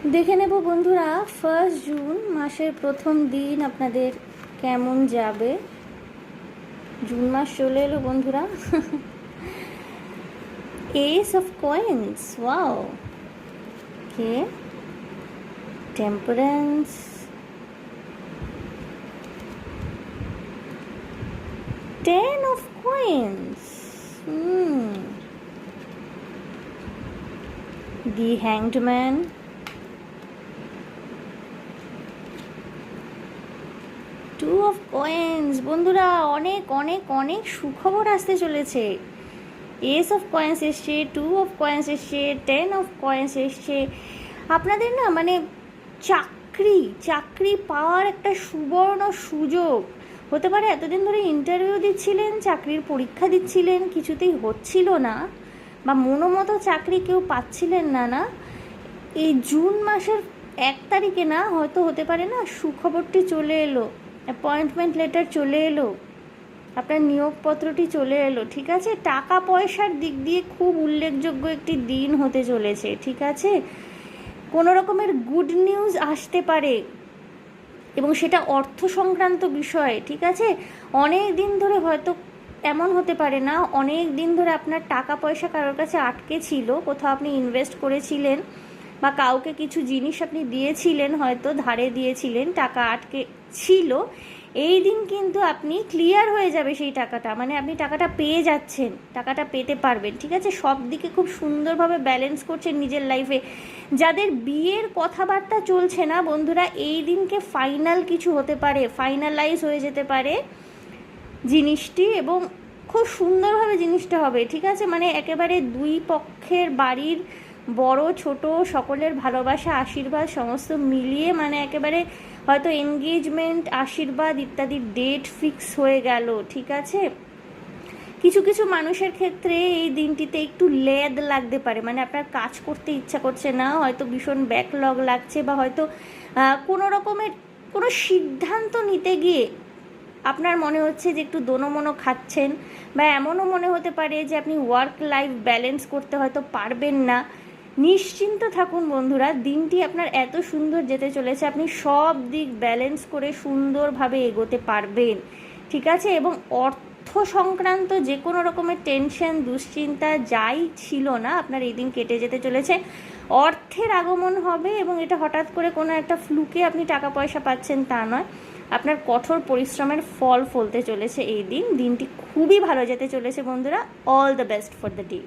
দেখে নেব বন্ধুরা 1 জুন মাসের প্রথম দিন আপনাদের কেমন যাবে। জুন মাস চলে এলো বন্ধুরা। Ace of coins, wow, okay, temperance, ten of coins, the hanged man, two of coins. বন্ধুরা অনেক অনেক অনেক সুখবর আসতে চলেছে। এস অফ কয়েন্স এসছে, টু অফ কয়েন্স এসছে, টেন অফ কয়েন্স এসছে। আপনাদের না মানে চাকরি পাওয়ার একটা সুবর্ণ সুযোগ হতে পারে। এতদিন ধরে ইন্টারভিউ দিচ্ছিলেন, চাকরির পরীক্ষা দিচ্ছিলেন, কিছুতেই হচ্ছিল না, বা মনোমতো চাকরি কেউ পাচ্ছিলেন না, এই জুন মাসের 1 তারিখে না হয়তো হতে পারে না সুখবরটি চলে এলো, অ্যাপয়েন্টমেন্ট লেটার চলে এলো, আপনার নিয়োগপত্রটি চলে এলো। ঠিক আছে, টাকা পয়সার দিক দিয়ে খুব উল্লেখযোগ্য একটি দিন হতে চলেছে। ঠিক আছে, কোনো রকমের গুড নিউজ আসতে পারে এবং সেটা অর্থ সংক্রান্ত বিষয়। ঠিক আছে, অনেক দিন ধরে হয়তো এমন হতে পারে না, অনেক দিন ধরে আপনার টাকা পয়সা কারোর কাছে আটকে ছিল, কোথাও আপনি ইনভেস্ট করেছিলেন বা কাউকে কিছু জিনিস আপনি দিয়েছিলেন, হয়তো ধারে দিয়েছিলেন, টাকা আটকে ছিল। এই দিন কিন্তু আপনি ক্লিয়ার হয়ে যাবে সেই টাকাটা, মানে আপনি টাকাটা পেয়ে যাচ্ছেন, টাকাটা পেতে পারবেন। ঠিক আছে, সব দিকে খুব সুন্দরভাবে ব্যালেন্স করছেন নিজের লাইফে। যাদের বিয়ের কথাবার্তা চলছে না বন্ধুরা, এই দিনকে ফাইনাল কিছু হতে পারে, ফাইনালাইজ হয়ে যেতে পারে জিনিসটি, এবং খুব সুন্দরভাবে জিনিসটা হবে। ঠিক আছে, মানে একেবারে দুই পক্ষের বাড়ির বড় ছোট সকলের ভালোবাসা আশীর্বাদ সমস্ত মিলিয়ে, মানে একেবারে হয়তো এনগেজমেন্ট আশীর্বাদ ইত্যাদি ডেট ফিক্স হয়ে গেল। ঠিক আছে, কিছু কিছু মানুষের ক্ষেত্রে এই দিনটিতে একটু লেদ লাগতে পারে, মানে আপনার কাজ করতে ইচ্ছা করছে না, হয়তো ভীষণ ব্যাকলগ লাগছে, বা হয়তো কোনো রকমের কোনো সিদ্ধান্ত নিতে গিয়ে আপনার মনে হচ্ছে যে একটু দোনোমনো খাচ্ছেন, বা এমনও মনে হতে পারে যে আপনি ওয়ার্ক লাইফ ব্যালেন্স করতে হয়তো পারবেন না। নিশ্চিন্ত থাকুন বন্ধুরা, দিনটি আপনার এত সুন্দর যেতে চলেছে, আপনি সব দিক ব্যালেন্স করে সুন্দরভাবে এগোতে পারবেন। ঠিক আছে, এবং অর্থ সংক্রান্ত যে কোনো রকমের টেনশন দুশ্চিন্তা যাই ছিল না, আপনার এই দিন কেটে যেতে চলেছে। অর্থের আগমন হবে, এবং এটা হঠাৎ করে কোনো একটা ফ্লুকে আপনি টাকা পয়সা পাচ্ছেন তা নয়, আপনার কঠোর পরিশ্রমের ফল ফলতে চলেছে এই দিন। দিনটি খুবই ভালো যেতে চলেছে বন্ধুরা। All the best for the day.